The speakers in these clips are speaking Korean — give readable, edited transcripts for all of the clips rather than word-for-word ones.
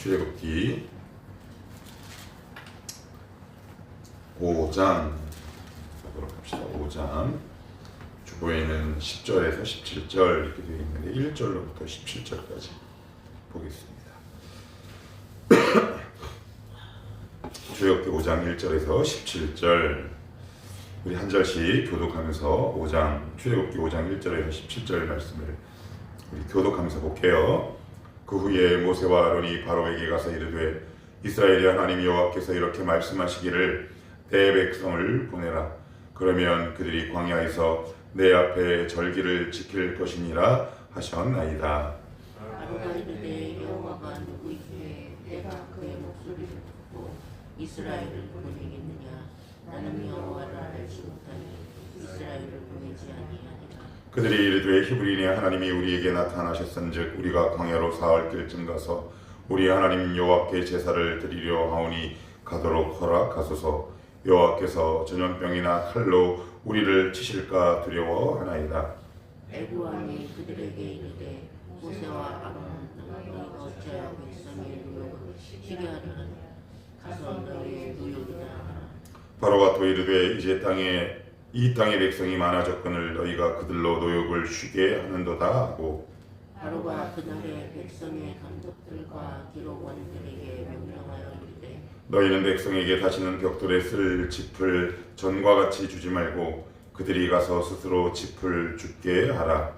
출애굽기 5장 보도록 합시다. 5장 주보에는 10절에서 17절 이렇게 되어 있는데 1절로부터 17절까지 보겠습니다. 출애굽기 5장 1절에서 17절 우리 한 절씩 교독하면서 출애굽기 5장 1절에서 17절 말씀을 우리 교독하면서 볼게요. 그 후에 모세와 아론이 바로에게 가서 이르되 이스라엘의 하나님 여호와께서 이렇게 말씀하시기를 내 백성을 보내라. 그러면 그들이 광야에서 내 앞에 절기를 지킬 것이니라 하셨나이다. 바로가 이르되 여호와가 누구이기에 내가 그의 목소리를 듣고 이스라엘을 보내겠느냐. 나는 여호와를 알지 못하니 이스라엘을 보내지 아니하니라. 그들이 이르되 히브리인의 하나님이 우리에게 나타나셨은즉 우리가 광야로 사흘 길쯤 가서 우리 하나님 여호와께 제사를 드리려 하오니 가도록 허락하소서. 여호와께서 전염병이나 칼로 우리를 치실까 두려워하나이다. 애굽 왕이 그들에게 이르되 모세와 아론 너희가 어찌하여 백성의 누욕을 쉬게 하려 하냐. 가서 너희의 누욕이나 하라. 바로가 또 이르되 이제 이 땅의 백성이 많아졌거늘 너희가 그들로 노역을 쉬게 하는도다 하고 바로가 그날의 백성의 감독들과 기록원들에게 명령하여 이르되 너희는 백성에게 다시는 벽돌에 쓸 짚을 전과 같이 주지 말고 그들이 가서 스스로 짚을 줍게 하라.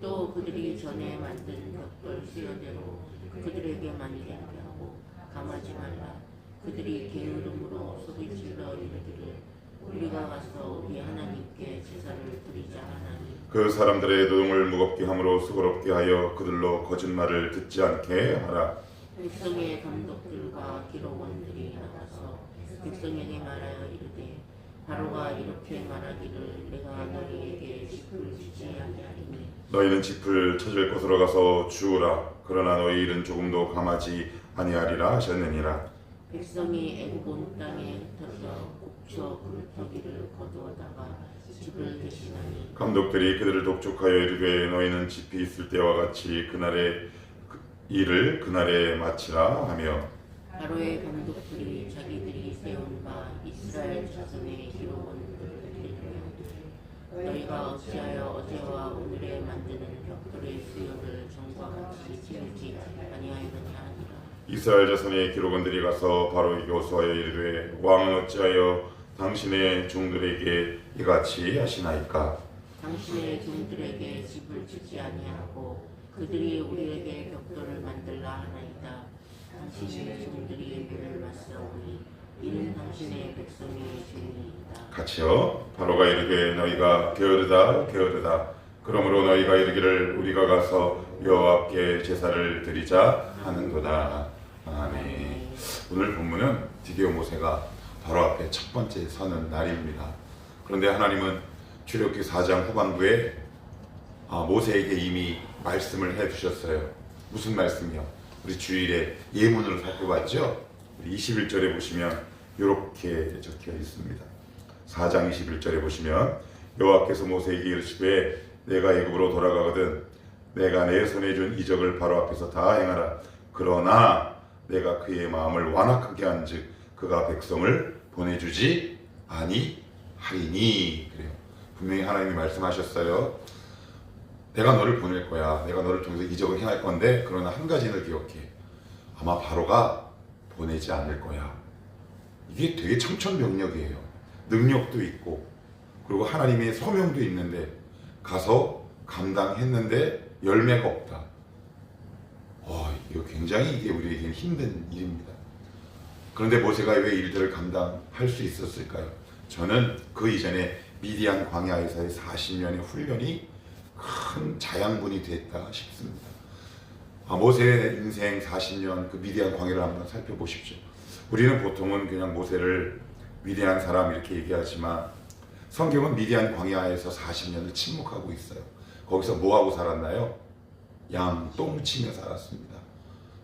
또 그들이 전에 만든 벽돌 수요대로 그들에게 만들게 하고 감하지 말라. 그들이 게으름으로 소리 질러 이르기를 우리가 가서 우리 하나님께 제사를 드리자 하나니 그 사람들의 노동을 무겁게 함으로 수고롭게 하여 그들로 거짓말을 듣지 않게 하라. 백성의 감독들과 기록원들이 나가서 백성에게 말하여 이르되 바로가 이렇게 말하기를 내가 너희에게 짚을 주지 아니하리니 너희는 짚을 찾을 곳으로 가서 주우라. 그러나 너희 일은 조금도 감하지 아니하리라 하셨느니라. 백성이 애굽 온 땅에 흩어져 곡초 굴터기를 거두어다가 짚을 대신하니 감독들이 그들을 독촉하여 이르되 너희는 짚이 있을 때와 같이 그날의 일을 그날에 마치라 하며 바로의 감독들이 자기들이 세운 바 이스라엘 자손의 기록원들을 이르되 너희가 어찌하여 어제와 오늘에 만드는 벽돌의 수요를 전과 같이 지우지 아니하였느냐 하니라. 이스라엘 자손의 기록원들이 가서 바로에게 호소하여 이르되 왕은 어찌하여 당신의 종들에게 이같이 하시나이까. 당신의 종들에게 집을 주지 아니하고 그들이 우리에게 벽돌을 만들라 하나이다. 당신의 종들이 물을 맞사오니 이는 당신의 백성의 죄니이다. 같이요. 바로가 이르되 너희가 게으르다. 그러므로 너희가 이르기를 우리가 가서 여호와께 제사를 드리자 하는도다. 아멘. 오늘 본문은 드디어 모세가 바로 앞에 첫 번째 서는 날입니다. 그런데 하나님은 출애굽기 4장 후반부에 모세에게 이미 말씀을 해주셨어요. 무슨 말씀이요? 우리 주일에 예문으로 살펴봤죠? 우리 21절에 보시면 이렇게 적혀 있습니다. 4장 21절에 보시면 여호와께서 모세에게 이르시되 내가 애굽으로 돌아가거든 내가 내 손에 준 이적을 바로 앞에서 다 행하라. 그러나 내가 그의 마음을 완악하게 한즉 그가 백성을 보내주지 아니하리니. 그래요. 분명히 하나님이 말씀하셨어요. 내가 너를 보낼 거야. 내가 너를 통해서 이적을 행할 건데 그러나 한 가지는 기억해. 아마 바로가 보내지 않을 거야. 이게 되게 청천벽력이에요. 능력도 있고 그리고 하나님의 소명도 있는데 가서 감당했는데 열매가 없다. 이거 굉장히 이게 우리에게 힘든 일입니다. 그런데 모세가 왜 일들을 감당할 수 있었을까요? 저는 그 이전에 미디안 광야에서의 40년의 훈련이 큰 자양분이 됐다 싶습니다. 모세의 인생 40년 그 미디안 광야를 한번 살펴보십시오. 우리는 보통은 그냥 모세를 위대한 사람 이렇게 얘기하지만 성경은 미디안 광야에서 40년을 침묵하고 있어요. 거기서 뭐하고 살았나요? 양 똥 치며 살았습니다.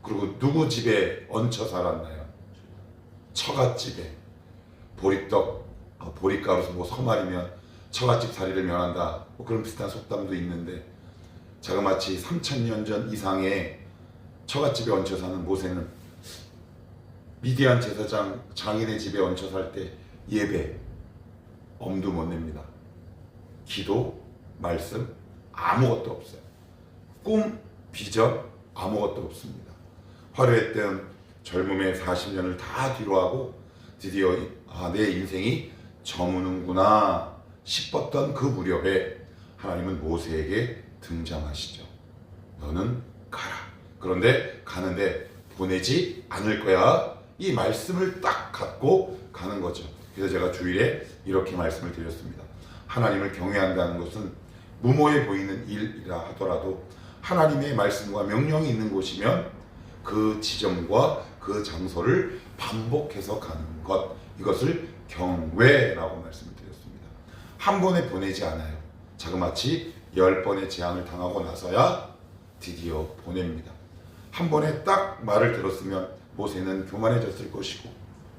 그리고 누구 집에 얹혀 살았나요? 처갓집에. 보릿가루에서 서말이면 처갓집 살이를 면한다. 그런 비슷한 속담도 있는데 자그마치 3000년 전 이상의 처갓집에 얹혀 사는 모세는 미디안 제사장 장인의 집에 얹혀 살 때 예배 엄두 못 냅니다. 기도, 말씀 아무것도 없어요. 꿈, 비전 아무것도 없습니다. 화려했던 젊음의 40년을 다 뒤로하고 드디어 내 인생이 저무는구나 싶었던 그 무렵에 하나님은 모세에게 등장하시죠. 너는 가라. 그런데 가는데 보내지 않을 거야. 이 말씀을 딱 갖고 가는 거죠. 그래서 제가 주일에 이렇게 말씀을 드렸습니다. 하나님을 경외한다는 것은 무모해 보이는 일이라 하더라도 하나님의 말씀과 명령이 있는 곳이면 그 지점과 그 장소를 반복해서 가는 것, 이것을 경외라고 말씀을 드렸습니다. 한 번에 보내지 않아요. 자그마치 10번의 재앙을 당하고 나서야 드디어 보냅니다. 한 번에 딱 말을 들었으면 모세는 교만해졌을 것이고,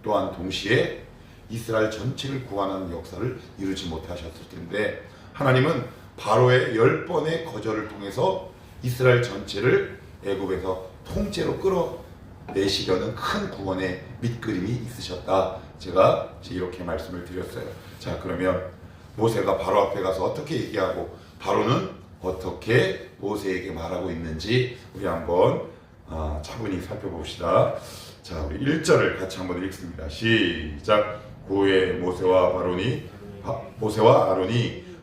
또한 동시에 이스라엘 전체를 구원하는 역사를 이루지 못하셨을 텐데, 하나님은 바로의 10번의 거절을 통해서 이스라엘 전체를 애굽에서 통째로 끌어내시려는 큰 구원의 밑그림이 있으셨다. 제가 이렇게 말씀을 드렸어요. 자, 그러면 모세가 바로 앞에 가서 어떻게 얘기하고 바로는 어떻게 모세에게 말하고 있는지 우리 한번 차분히 살펴봅시다. 자, 우리 1절을 같이 한번 읽습니다. 시작. 후에 모세와 아론이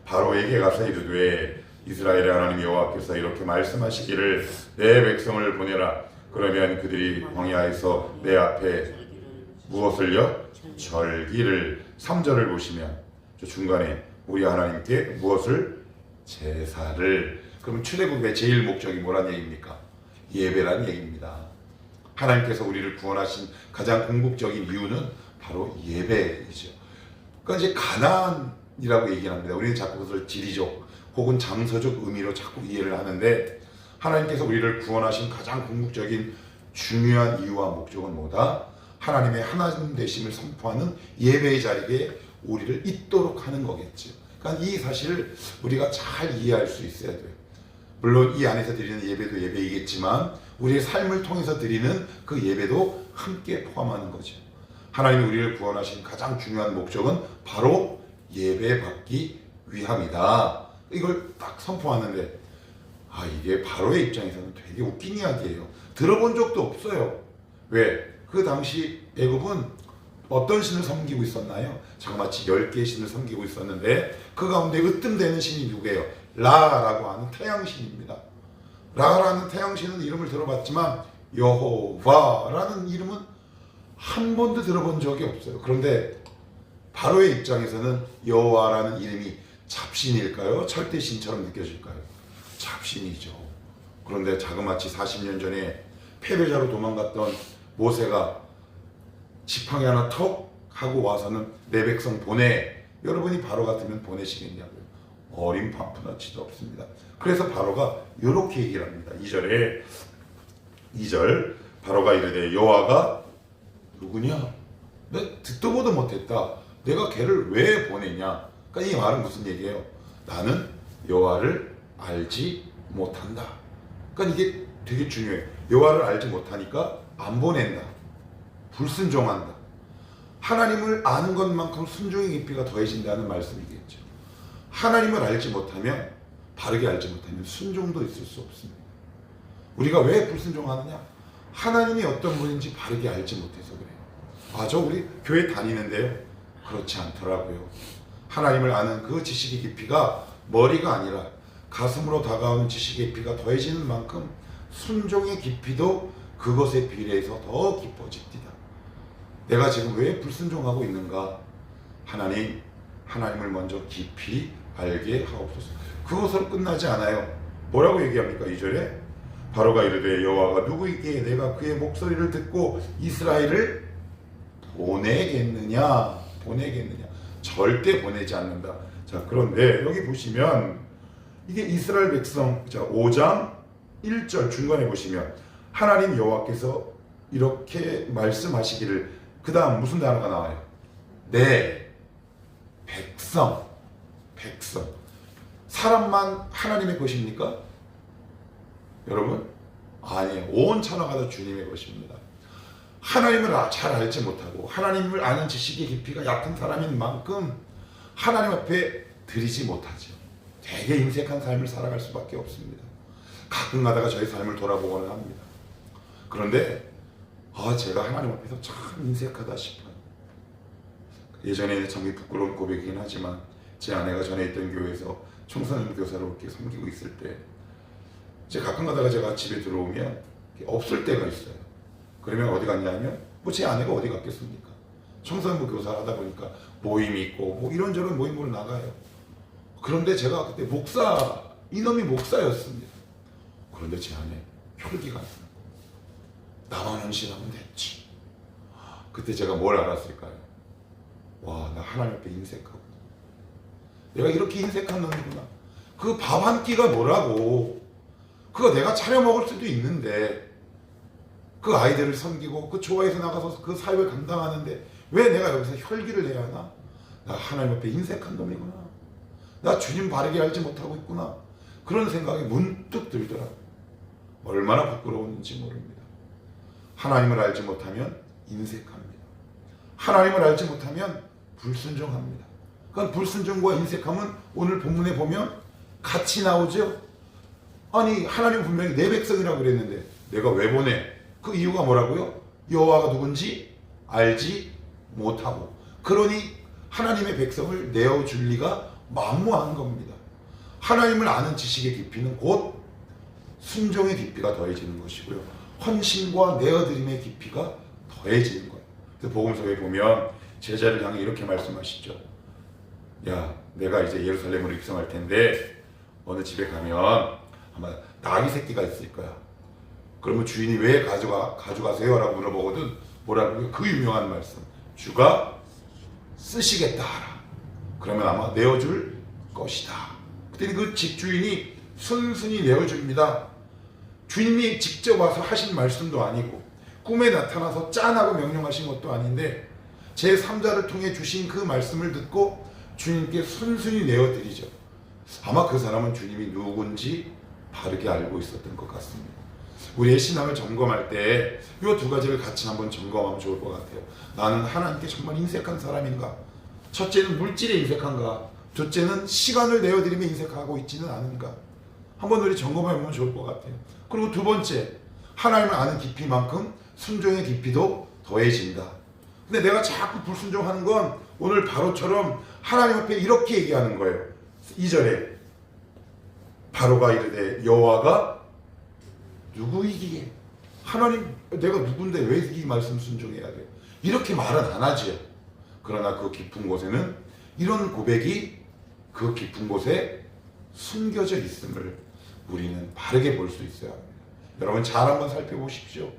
바로에게 가서 이르되 이스라엘의 하나님 여호와께서 이렇게 말씀하시기를 내 백성을 보내라. 그러면 그들이 광야에서 내 앞에 무엇을요? 절기를. 3절을 보시면 저 중간에 우리 하나님께 무엇을? 제사를. 그럼 출애굽의 제일 목적이 뭐란 얘기입니까? 예배란 얘기입니다. 하나님께서 우리를 구원하신 가장 궁극적인 이유는 바로 예배이죠. 그러니까 이제 가나안이라고 얘기를 합니다. 우리는 자꾸 그것을 지리적 혹은 장소적 의미로 자꾸 이해를 하는데, 하나님께서 우리를 구원하신 가장 궁극적인 중요한 이유와 목적은 뭐다? 하나님의 하나님 되심을 선포하는 예배의 자리에 우리를 있도록 하는 거겠죠. 그러니까 이 사실을 우리가 잘 이해할 수 있어야 돼요. 물론 이 안에서 드리는 예배도 예배이겠지만 우리의 삶을 통해서 드리는 그 예배도 함께 포함하는 거죠. 하나님이 우리를 구원하신 가장 중요한 목적은 바로 예배받기 위함이다. 이걸 딱 선포하는데, 이게 바로의 입장에서는 되게 웃긴 이야기예요. 들어본 적도 없어요. 왜? 그 당시 애굽은 어떤 신을 섬기고 있었나요? 자그마치 10개의 신을 섬기고 있었는데 그 가운데 으뜸되는 신이 누구예요? 라라고 하는 태양신입니다. 라라는 태양신은 이름을 들어봤지만 여호와라는 이름은 한 번도 들어본 적이 없어요. 그런데 바로의 입장에서는 여호와라는 이름이 잡신일까요? 철대신처럼 느껴질까요? 잡신이죠. 그런데 자그마치 40년 전에 패배자로 도망갔던 모세가 지팡이 하나 턱 하고 와서는 내 백성 보내. 여러분이 바로 같으면 보내시겠냐고요? 어림판푼하지도 없습니다. 그래서 바로가 이렇게 얘기를 합니다. 2절 바로가 이르되 여호와가 누구냐? 내가 듣도 보도 못했다. 내가 걔를 왜 보내냐? 그러니까 이 말은 무슨 얘기예요? 나는 여호와를 알지 못한다. 그러니까 이게 되게 중요해요. 여호와를 알지 못하니까 안 보낸다. 불순종한다. 하나님을 아는 것만큼 순종의 깊이가 더해진다는 말씀이겠죠. 하나님을 알지 못하면, 바르게 알지 못하면 순종도 있을 수 없습니다. 우리가 왜 불순종하느냐? 하나님이 어떤 분인지 바르게 알지 못해서 그래요. 저 우리 교회 다니는데요. 그렇지 않더라고요. 하나님을 아는 그 지식의 깊이가 머리가 아니라 가슴으로 다가오는 지식의 깊이가 더해지는 만큼 순종의 깊이도 그것에 비례해서 더 깊어집니다. 내가 지금 왜 불순종하고 있는가? 하나님을 먼저 깊이 알게 하옵소서. 그것으로 끝나지 않아요. 뭐라고 얘기합니까? 2절에 바로가 이르되 여호와가 누구이기에 내가 그의 목소리를 듣고 이스라엘을 보내겠느냐? 절대 보내지 않는다. 자, 그런데 여기 보시면 이게 이스라엘 백성, 자 5장 1절 중간에 보시면 하나님 여호와께서 이렇게 말씀하시기를, 그 다음 무슨 단어가 나와요? 내 백성. 사람만 하나님의 것입니까? 여러분? 아니에요. 온 천하가 다 주님의 것입니다. 하나님을 잘 알지 못하고 하나님을 아는 지식의 깊이가 얕은 사람인 만큼 하나님 앞에 드리지 못하죠. 되게 인색한 삶을 살아갈 수밖에 없습니다. 가끔 가다가 저의 삶을 돌아보곤 합니다. 그런데 제가 하나님 앞에서 참 인색하다 싶어요. 예전에 참 부끄러운 고백이긴 하지만 제 아내가 전에 있던 교회에서 청소년 교사로 이렇게 섬기고 있을 때 제가 가끔 가다가 제가 집에 들어오면 없을 때가 있어요. 그러면 어디 갔냐면 제 아내가 어디 갔겠습니까? 청소년부 교사 하다 보니까 모임이 있고 이런저런 모임으로 나가요. 그런데 제가 그때 이놈이 목사였습니다. 그런데 제 안에 혈기가 나요. 나만 헌신하면 됐지. 그때 제가 뭘 알았을까요? 와, 나 하나님 앞에 인색하구나. 내가 이렇게 인색한 놈이구나. 그 밥 한 끼가 뭐라고. 그거 내가 차려 먹을 수도 있는데 그 아이들을 섬기고 그 조화에서 나가서 그 사역을 감당하는데 왜 내가 여기서 혈기를 내야 하나? 나 하나님 앞에 인색한 놈이구나. 나 주님 바르게 알지 못하고 있구나. 그런 생각이 문득 들더라고요. 얼마나 부끄러웠는지 모릅니다. 하나님을 알지 못하면 인색합니다. 하나님을 알지 못하면 불순종합니다. 그건 불순종과 인색함은 오늘 본문에 보면 같이 나오죠. 아니, 하나님 분명히 내 백성이라고 그랬는데 내가 왜 보내? 그 이유가 뭐라고요? 여호와가 누군지 알지 못하고, 그러니 하나님의 백성을 내어줄 리가 만무한 겁니다. 하나님을 아는 지식의 깊이는 곧 순종의 깊이가 더해지는 것이고요, 헌신과 내어드림의 깊이가 더해지는 거예요. 그래서 복음서에 보면 제자를 향해 이렇게 말씀하시죠. 야, 내가 이제 예루살렘으로 입성할 텐데 어느 집에 가면 아마 나귀 새끼가 있을 거야. 그러면 주인이 왜 가져가세요? 라고 물어보거든. 뭐라고요? 그 유명한 말씀. 주가 쓰시겠다 하라. 그러면 아마 내어줄 것이다. 그때 그 집주인이 순순히 내어줍니다. 주인이 직접 와서 하신 말씀도 아니고 꿈에 나타나서 짠하고 명령하신 것도 아닌데 제3자를 통해 주신 그 말씀을 듣고 주님께 순순히 내어드리죠. 아마 그 사람은 주님이 누군지 바르게 알고 있었던 것 같습니다. 우리의 신앙을 점검할 때 이 두 가지를 같이 한번 점검하면 좋을 것 같아요. 나는 하나님께 정말 인색한 사람인가? 첫째는 물질에 인색한가? 둘째는 시간을 내어드리며 인색하고 있지는 않은가? 한번 우리 점검해보면 좋을 것 같아요. 그리고 두 번째, 하나님을 아는 깊이만큼 순종의 깊이도 더해진다. 근데 내가 자꾸 불순종하는 건 오늘 바로처럼 하나님 앞에 이렇게 얘기하는 거예요. 2절에 바로가 이르되 여호와가 누구이기에? 하나님, 내가 누군데 왜 이 말씀 순종해야 돼? 이렇게 말은 안 하지요. 그러나 그 깊은 곳에는 이런 고백이 그 깊은 곳에 숨겨져 있음을 우리는 바르게 볼 수 있어야 합니다. 여러분 잘 한번 살펴보십시오.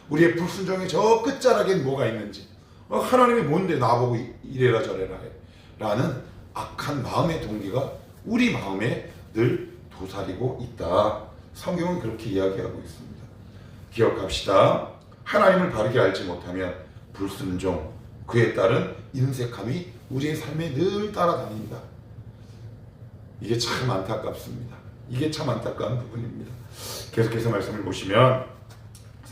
우리의 불순종의 저 끝자락엔 뭐가 있는지. 하나님이 뭔데 나보고 이래라 저래라 해 라는 악한 마음의 동기가 우리 마음에 늘 도사리고 있다. 성경은 그렇게 이야기하고 있습니다. 기억합시다. 하나님을 바르게 알지 못하면 불순종, 그에 따른 인색함이 우리의 삶에 늘 따라다닌다. 이게 참 안타깝습니다. 이게 참 안타까운 부분입니다. 계속해서 말씀을 보시면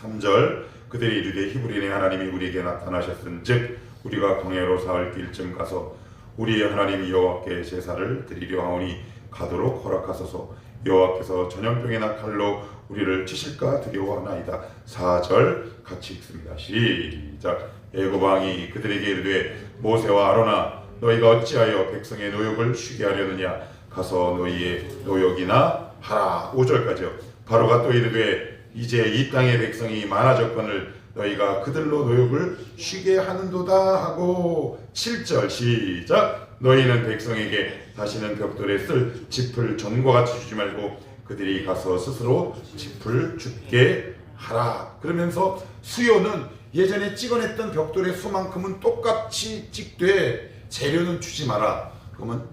3절 그들이 이르되 히브리인의 하나님이 우리에게 나타나셨은즉 우리가 광야로 사흘 길쯤 가서 우리의 하나님 여호와께 제사를 드리려 하오니 가도록 허락하소서. 여호와께서 전염병이나 칼로 우리를 치실까 두려워하나이다. 4절 같이 읽습니다. 시작. 애굽 왕이 그들에게 이르되 모세와 아론아 너희가 어찌하여 백성의 노역을 쉬게 하려느냐 가서 너희의 노역이나 하라. 5절까지요. 바로가 또 이르되 이제 이 땅의 백성이 많아졌거늘 너희가 그들로 노역을 쉬게 하는도다 하고 7절 시작. 너희는 백성에게 다시는 벽돌에 쓸 짚을 전과 같이 주지 말고 그들이 가서 스스로 짚을 줍게 하라. 그러면서 수요는 예전에 찍어냈던 벽돌의 수만큼은 똑같이 찍되 재료는 주지 마라. 그러면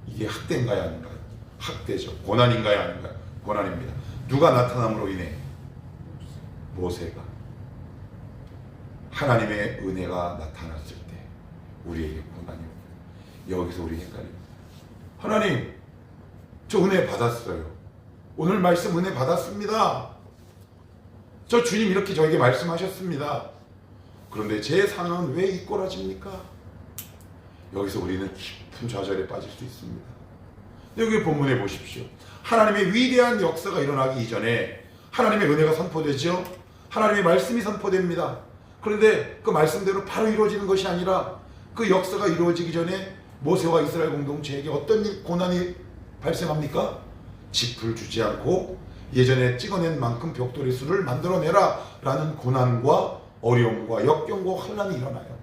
이게 학대인가요 아닌가요? 학대죠. 고난인가요 아닌가요? 고난입니다. 누가 나타남으로 인해? 모세가. 하나님의 은혜가 나타났을 때 우리에게 고난이 옵니다. 여기서 우리 헷갈립니다. 하나님, 저 은혜 받았어요. 오늘 말씀 은혜 받았습니다. 저 주님 이렇게 저에게 말씀하셨습니다. 그런데 제 상황은 왜 이 꼬라집니까? 여기서 우리는 깊은 좌절에 빠질 수 있습니다. 여기 본문에 보십시오. 하나님의 위대한 역사가 일어나기 이전에 하나님의 은혜가 선포되죠. 하나님의 말씀이 선포됩니다. 그런데 그 말씀대로 바로 이루어지는 것이 아니라 그 역사가 이루어지기 전에 모세와 이스라엘 공동체에게 어떤 고난이 발생합니까? 짚을 주지 않고 예전에 찍어낸 만큼 벽돌의 수를 만들어내라 라는 고난과 어려움과 역경과 환난이 일어나요.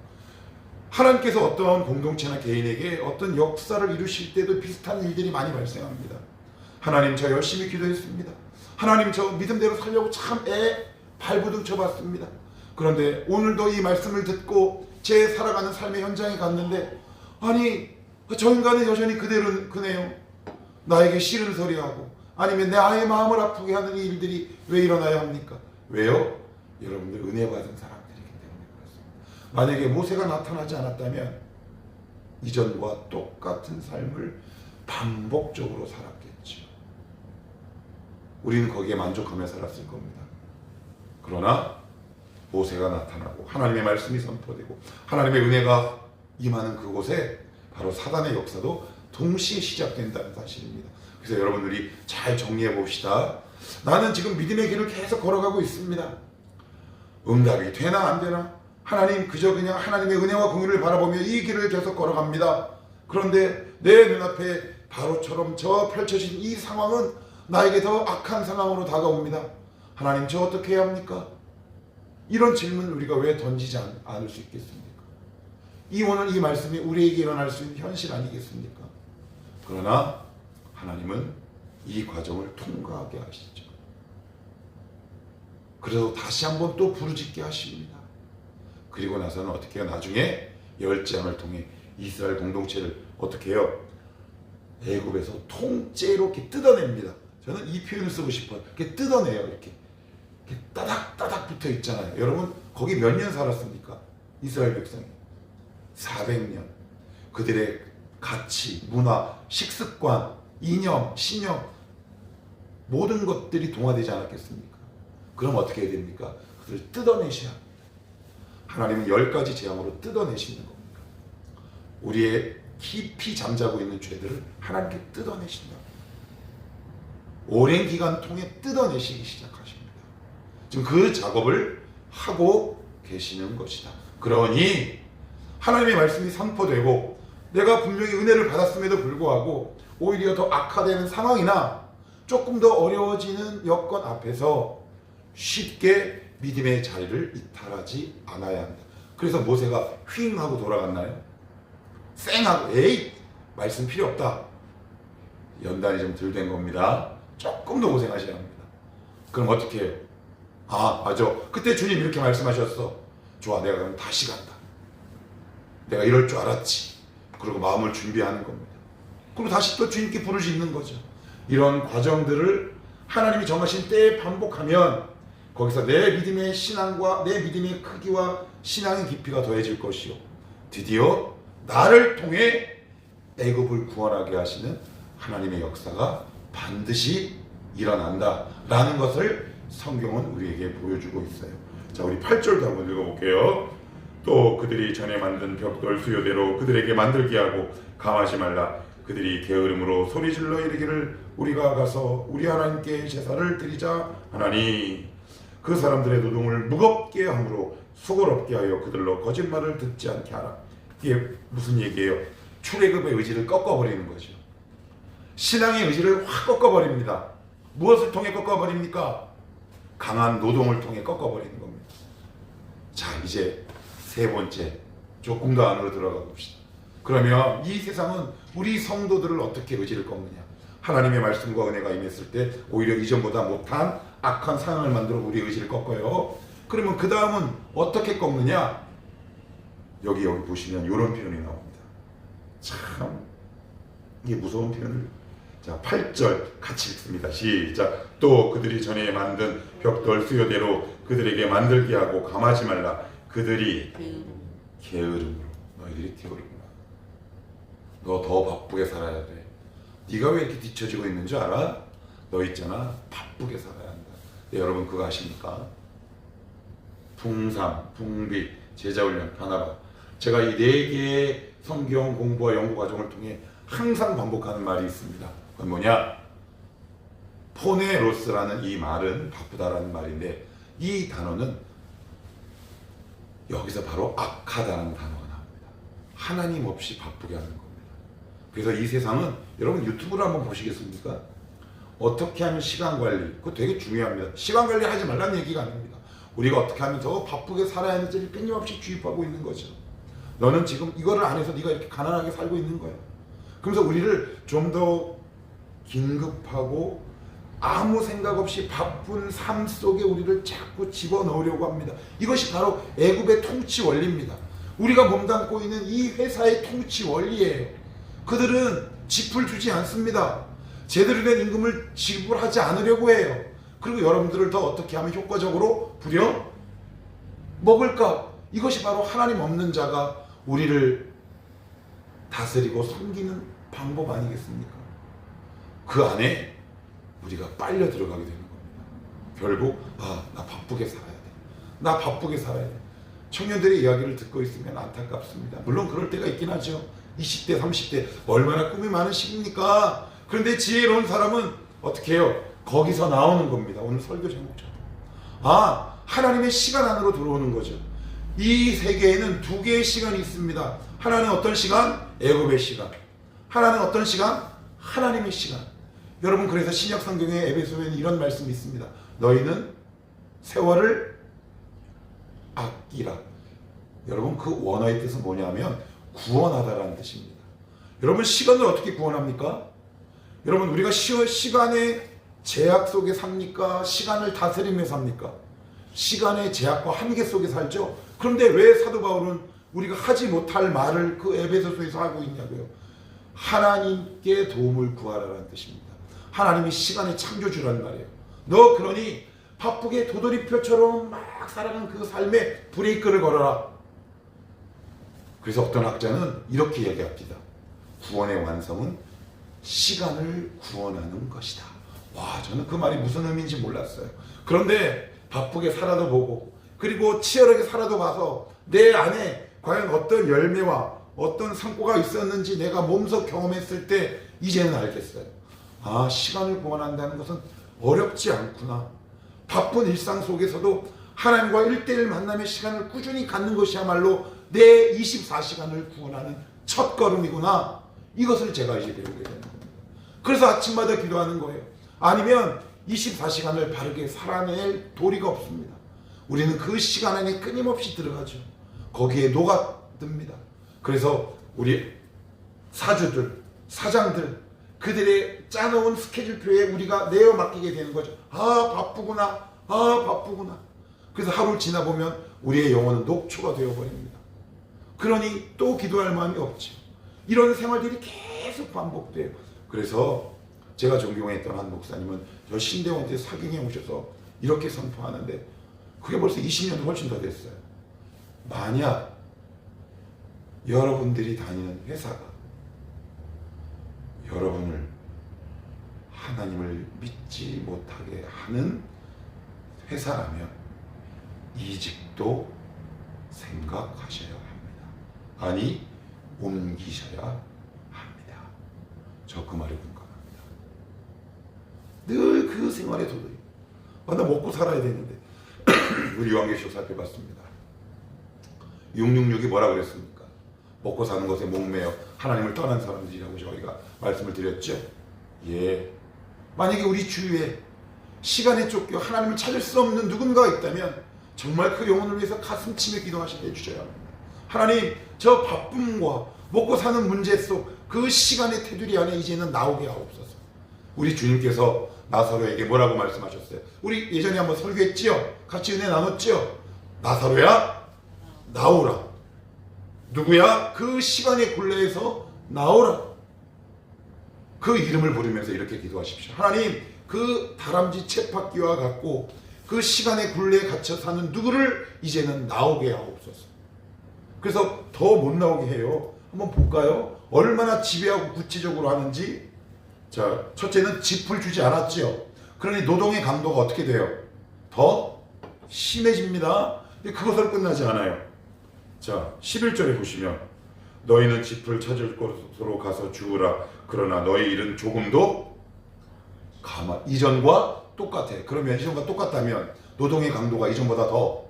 하나님께서 어떤 공동체나 개인에게 어떤 역사를 이루실 때도 비슷한 일들이 많이 발생합니다. 하나님, 저 열심히 기도했습니다. 하나님, 저 믿음대로 살려고 참 발부둥 쳐봤습니다. 그런데 오늘도 이 말씀을 듣고 제 살아가는 삶의 현장에 갔는데, 아니 저 인간은 여전히 그네요. 나에게 싫은 소리하고 아니면 내 아이의 마음을 아프게 하는 이 일들이 왜 일어나야 합니까? 왜요? 여러분들 은혜 받은 사람들이기 때문에 그렇습니다. 만약에 모세가 나타나지 않았다면 이전과 똑같은 삶을 반복적으로 살았겠죠. 우리는 거기에 만족하며 살았을 겁니다. 그러나 모세가 나타나고 하나님의 말씀이 선포되고 하나님의 은혜가 임하는 그곳에 바로 사단의 역사도 동시에 시작된다는 사실입니다. 그래서 여러분들이 잘 정리해 봅시다. 나는 지금 믿음의 길을 계속 걸어가고 있습니다. 응답이 되나 안 되나? 하나님, 그저 그냥 하나님의 은혜와 공의를 바라보며 이 길을 계속 걸어갑니다. 그런데 내 눈앞에 바로처럼 저 펼쳐진 이 상황은 나에게 더 악한 상황으로 다가옵니다. 하나님, 저 어떻게 해야 합니까? 이런 질문을 우리가 왜 던지지 않을 수 있겠습니까? 오늘 이 말씀이 우리에게 일어날 수 있는 현실 아니겠습니까? 그러나 하나님은 이 과정을 통과하게 하시죠. 그래서 다시 한번 또 부르짖게 하십니다. 그리고 나서는 어떻게 해요? 나중에 열장을 통해 이스라엘 공동체를 어떻게 해요? 애굽에서 통째로 이렇게 뜯어냅니다. 저는 이 표현을 쓰고 싶어요. 이렇게 뜯어내요. 이렇게 따닥따닥 붙어 있잖아요. 여러분, 거기 몇 년 살았습니까? 이스라엘 백성이 400년. 그들의 가치, 문화, 식습관, 이념, 신념 모든 것들이 동화되지 않았겠습니까? 그럼 어떻게 해야 됩니까? 그들을 뜯어내셔야 합니다. 하나님은 10가지 재앙으로 뜯어내시는 겁니다. 우리의 깊이 잠자고 있는 죄들을 하나님께 뜯어내신다. 오랜 기간 통해 뜯어내시기 시작하십니다. 지금 그 작업을 하고 계시는 것이다. 그러니 하나님의 말씀이 선포되고 내가 분명히 은혜를 받았음에도 불구하고 오히려 더 악화되는 상황이나 조금 더 어려워지는 여건 앞에서 쉽게 믿음의 자리를 이탈하지 않아야 한다. 그래서 모세가 휙 하고 돌아갔나요? 쌩하고 에이 말씀 필요 없다. 연단이 좀 덜 된 겁니다. 조금 더 고생하셔야 합니다. 그럼 어떻게 해요? 아 맞아, 그때 주님 이렇게 말씀하셨어. 좋아, 내가 그럼 다시 간다. 내가 이럴 줄 알았지. 그리고 마음을 준비하는 겁니다. 그리고 다시 또 주님께 부르짖는 거죠. 이런 과정들을 하나님이 정하신 때에 반복하면 거기서 내 믿음의 신앙과 내 믿음의 크기와 신앙의 깊이가 더해질 것이요, 드디어 나를 통해 애굽을 구원하게 하시는 하나님의 역사가 반드시 일어난다라는 것을 성경은 우리에게 보여주고 있어요. 자, 우리 8절도 한번 읽어볼게요. 또 그들이 전에 만든 벽돌 수요대로 그들에게 만들게 하고 감하지 말라. 그들이 게으름으로 소리질러 이르기를 우리가 가서 우리 하나님께 제사를 드리자 하나니, 그 사람들의 노동을 무겁게 함으로 수고롭게 하여 그들로 거짓말을 듣지 않게 하라. 이게 무슨 얘기예요? 출애굽의 의지를 꺾어버리는 거죠. 신앙의 의지를 확 꺾어버립니다. 무엇을 통해 꺾어버립니까? 강한 노동을 통해 꺾어버리는 겁니다. 자, 이제 세 번째, 조금 더 안으로 들어가 봅시다. 그러면 이 세상은 우리 성도들을 어떻게 의지를 꺾느냐? 하나님의 말씀과 은혜가 임했을 때 오히려 이전보다 못한 악한 상황을 만들어 우리 의지를 꺾어요. 그러면 그 다음은 어떻게 꺾느냐? 여기 보시면 이런 표현이 나옵니다. 참 이게 무서운 표현을, 자 8절 같이 읽습니다. 시작. 또 그들이 전에 만든 벽돌 수요대로 그들에게 만들게 하고 감하지 말라. 그들이 게으름으로. 너희들이 게으르구나. 너 더 바쁘게 살아야 돼. 네가 왜 이렇게 뒤처지고 있는 줄 알아? 너 있잖아, 바쁘게 살아야 한다. 네, 여러분 그거 아십니까? 풍삼, 풍빛, 제자훈련, 바나바. 제가 이 4개의 성경 공부와 연구 과정을 통해 항상 반복하는 말이 있습니다. 그건 뭐냐? 포네로스라는 이 말은 바쁘다라는 말인데, 이 단어는 여기서 바로 악하다는 단어가 나옵니다. 하나님 없이 바쁘게 하는 겁니다. 그래서 이 세상은, 여러분 유튜브를 한번 보시겠습니까? 어떻게 하면 시간 관리, 그거 되게 중요합니다. 시간 관리 하지 말라는 얘기가 아닙니다. 우리가 어떻게 하면 더 바쁘게 살아야 하는지를 끊임없이 주입하고 있는 거죠. 너는 지금 이거를 안 해서 네가 이렇게 가난하게 살고 있는 거야. 그러면서 우리를 좀 더 긴급하고 아무 생각 없이 바쁜 삶 속에 우리를 자꾸 집어넣으려고 합니다. 이것이 바로 애굽의 통치 원리입니다. 우리가 몸담고 있는 이 회사의 통치 원리예요. 그들은 짚을 주지 않습니다. 제대로 된 임금을 지불하지 않으려고 해요. 그리고 여러분들을 더 어떻게 하면 효과적으로 부려 먹을까? 이것이 바로 하나님 없는 자가 우리를 다스리고 섬기는 방법 아니겠습니까? 그 안에 우리가 빨려 들어가게 되는 겁니다. 결국 나 바쁘게 살아야 돼. 나 바쁘게 살아야 돼. 청년들의 이야기를 듣고 있으면 안타깝습니다. 물론 그럴 때가 있긴 하죠. 20대, 30대 얼마나 꿈이 많은 시기입니까? 그런데 지혜로운 사람은 어떻게 해요? 거기서 나오는 겁니다. 오늘 설교 제목처럼. 하나님의 시간 안으로 들어오는 거죠. 이 세계에는 2개의 시간이 있습니다. 하나는 어떤 시간? 애굽의 시간. 하나는 어떤 시간? 하나님의 시간. 여러분, 그래서 신약 성경의 에베소에는 이런 말씀이 있습니다. 너희는 세월을 아끼라. 여러분, 그 원어의 뜻은 뭐냐면 구원하다라는 뜻입니다. 여러분, 시간을 어떻게 구원합니까? 여러분, 우리가 시간의 제약 속에 삽니까? 시간을 다스리며 삽니까? 시간의 제약과 한계 속에 살죠. 그런데 왜 사도 바울은 우리가 하지 못할 말을 그 에베소서에서 하고 있냐고요? 하나님께 도움을 구하라는 뜻입니다. 하나님이 시간의 창조주란 말이에요. 너 그러니 바쁘게 도돌이표처럼 막 살아가는 그 삶에 브레이크를 걸어라. 그래서 어떤 학자는 이렇게 얘기합니다. 구원의 완성은 시간을 구원하는 것이다. 와, 저는 그 말이 무슨 의미인지 몰랐어요. 그런데 바쁘게 살아도 보고, 그리고 치열하게 살아도 봐서 내 안에 과연 어떤 열매와 어떤 성과가 있었는지 내가 몸소 경험했을 때 이제는 알겠어요. 시간을 구원한다는 것은 어렵지 않구나. 바쁜 일상 속에서도 하나님과 1:1 만남의 시간을 꾸준히 갖는 것이야말로 내 24시간을 구원하는 첫걸음이구나. 이것을 제가 이제 배우게 되는 겁니다. 그래서 아침마다 기도하는 거예요. 아니면 24시간을 바르게 살아낼 도리가 없습니다. 우리는 그 시간 안에 끊임없이 들어가죠. 거기에 녹아듭니다. 그래서 우리 사주들, 사장들, 그들의 짜놓은 스케줄표에 우리가 내어 맡기게 되는 거죠. 바쁘구나. 바쁘구나. 그래서 하루를 지나보면 우리의 영혼은 녹초가 되어버립니다. 그러니 또 기도할 마음이 없죠. 이런 생활들이 계속 반복돼요. 그래서 제가 존경했던 한 목사님은 저 신대원 때 사경에 오셔서 이렇게 선포하는데, 그게 벌써 20년도 훨씬 더 됐어요. 만약 여러분들이 다니는 회사가 여러분을 하나님을 믿지 못하게 하는 회사라면 이직도 생각하셔야 합니다. 아니, 옮기셔야 합니다. 저 그 말에 공감합니다. 늘 그 생활의 도둑이. 나 먹고 살아야 되는데. 우리 요한계시록 살펴봤습니다. 666이 뭐라 그랬습니까? 먹고 사는 것에 목매여 하나님을 떠난 사람들이라고 저희가 말씀을 드렸죠. 만약에 우리 주위에 시간에 쫓겨 하나님을 찾을 수 없는 누군가가 있다면 정말 그 영혼을 위해서 가슴 치며 기도하시게 해주셔야 합니다. 하나님, 저 바쁨과 먹고 사는 문제 속 그 시간의 테두리 안에 이제는 나오게 하옵소서. 우리 주님께서 나사로에게 뭐라고 말씀하셨어요? 우리 예전에 한번 설교했지요? 같이 은혜 나눴지요? 나사로야, 나오라. 누구야? 그 시간의 굴레에서 나오라. 그 이름을 부르면서 이렇게 기도하십시오. 하나님, 그 다람쥐 쳇바퀴와 같고 그 시간의 굴레에 갇혀 사는 누구를 이제는 나오게 하옵소서. 그래서 더 못 나오게 해요. 한번 볼까요? 얼마나 지배하고 구체적으로 하는지. 자, 첫째는 짚을 주지 않았지요. 그러니 노동의 강도가 어떻게 돼요? 더 심해집니다. 그것으로 끝나지 않아요. 자 11절에 보시면 너희는 짚을 찾을 곳으로 가서 주우라. 그러나 너희 일은 조금도 이전과 똑같아. 그러면 이전과 똑같다면 노동의 강도가 이전보다 더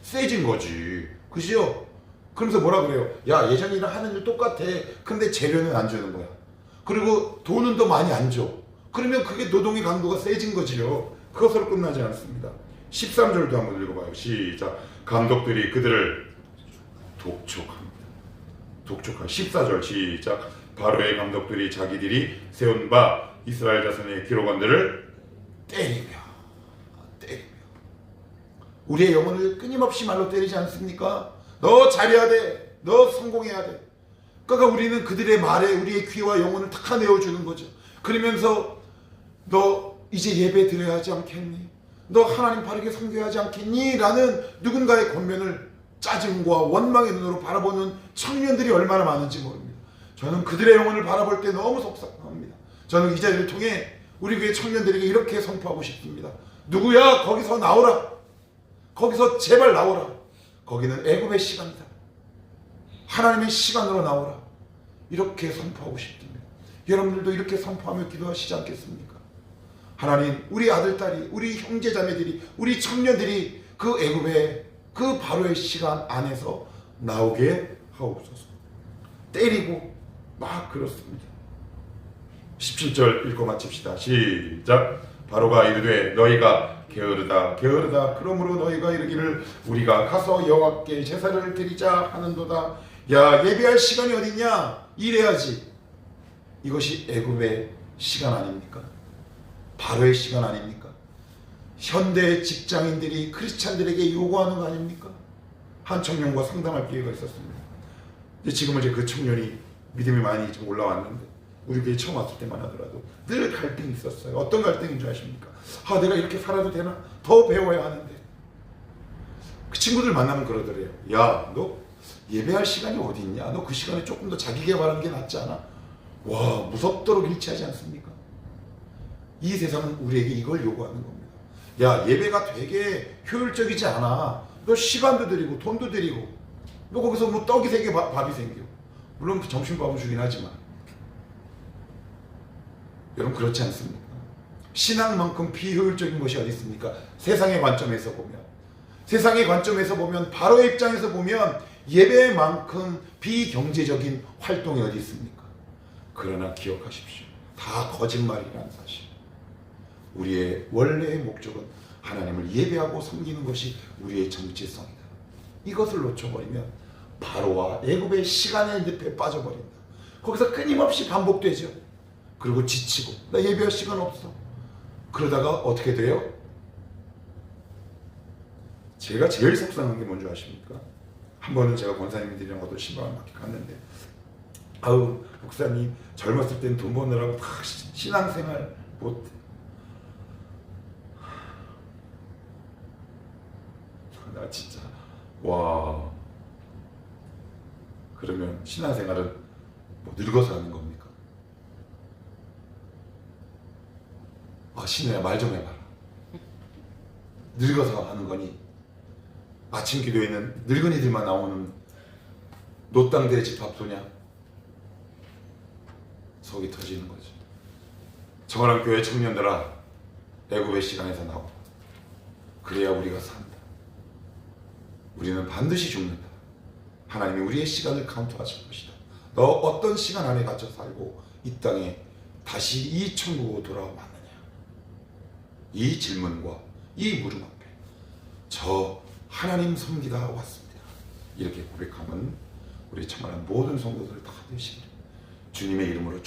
세진 거지. 그죠? 그러면서 뭐라 그래요? 야, 예전이랑 하는 일 똑같아. 근데 재료는 안 주는 거야. 그리고 돈은 더 많이 안 줘. 그러면 그게 노동의 강도가 세진 거지요. 그것으로 끝나지 않습니다. 13절도 한번 읽어봐요. 시작. 감독들이 그들을 독촉합니다. 14절 시작. 바로의 감독들이 자기들이 세운 바 이스라엘 자손의 기록원들을 때리며 우리의 영혼을 끊임없이 말로 때리지 않습니까? 너 잘해야 돼. 너 성공해야 돼. 그러니까 우리는 그들의 말에 우리의 귀와 영혼을 다 내어주는 거죠. 그러면서 너 이제 예배 드려야 하지 않겠니? 너 하나님 바르게 섬겨야 하지 않겠니? 라는 누군가의 권면을 짜증과 원망의 눈으로 바라보는 청년들이 얼마나 많은지 모릅니다. 저는 그들의 영혼을 바라볼 때 너무 속상합니다. 저는 이 자리를 통해 우리 교회 청년들에게 이렇게 선포하고 싶습니다. 누구야? 거기서 나오라. 거기서 제발 나오라. 거기는 애굽의 시간이다. 하나님의 시간으로 나오라. 이렇게 선포하고 싶습니다. 여러분들도 이렇게 선포하며 기도하시지 않겠습니까? 하나님, 우리 아들딸이, 우리 형제자매들이, 우리 청년들이 그 애굽의 그 바로의 시간 안에서 나오게 하옵소서. 때리고 막 그렇습니다. 17절 읽고 마칩시다. 시작. 바로가 이르되 너희가 게으르다 그러므로 너희가 이르기를 우리가 가서 여호와께 제사를 드리자 하는도다. 야, 예배할 시간이 어딨냐? 일해야지. 이것이 애굽의 시간 아닙니까? 바로의 시간 아닙니까? 현대 직장인들이 크리스찬들에게 요구하는 거 아닙니까? 한 청년과 상담할 기회가 있었습니다. 근데 지금은 이제 그 청년이 믿음이 많이 좀 올라왔는데 우리 교회 처음 왔을 때만 하더라도 늘 갈등이 있었어요. 어떤 갈등인 줄 아십니까? 아, 내가 이렇게 살아도 되나? 더 배워야 하는데. 그 친구들 만나면 그러더래요. 야, 너 예배할 시간이 어디 있냐? 너 그 시간에 조금 더 자기 개발하는 게 낫지 않아? 와, 무섭도록 일치하지 않습니까? 이 세상은 우리에게 이걸 요구하는 겁니다. 야, 예배가 되게 효율적이지 않아. 너 시간도 들이고 돈도 들이고 너 거기서 뭐 떡이 생겨 밥이 생겨. 물론 점심밥은 주긴 하지만 여러분 그렇지 않습니까? 신앙만큼 비효율적인 것이 어디 있습니까? 세상의 관점에서 보면 바로의 입장에서 보면 예배만큼 비경제적인 활동이 어디 있습니까? 그러나 기억하십시오. 다 거짓말이라는 사실. 우리의 원래의 목적은 하나님을 예배하고 섬기는 것이 우리의 정체성이다. 이것을 놓쳐버리면 바로와 애굽의 시간의 늪에 빠져버린다. 거기서 끊임없이 반복되죠. 그리고 지치고 나 예배할 시간 없어. 그러다가 어떻게 돼요? 제가 제일 속상한 게 뭔지 아십니까? 한 번은 제가 권사님들이랑 어떤 신방을 맡게 갔는데 아우 목사님 젊었을 땐 돈 버느라고 다 신앙생활 못 나 진짜 와 그러면 신앙생활은 뭐 늙어서 하는 겁니까? 아 신우야 말 좀 해봐라. 늙어서 하는 거니? 아침 기도에는 늙은이들만 나오는 노땅대 집합소냐? 속이 터지는 거죠. 정원한 교회 청년들아 애굽의 시간에서 나오라. 그래야 우리가 산다. 우리는 반드시 죽는다. 하나님이 우리의 시간을 카운트하실 것이다. 너 어떤 시간 안에 갇혀 살고 이 땅에 다시 이 천국으로 돌아왔느냐? 이 질문과 이 물음 앞에 저 하나님 섬기다 왔습니다. 이렇게 고백하면 우리 참말한 모든 성도들 다 되시기를 주님의 이름으로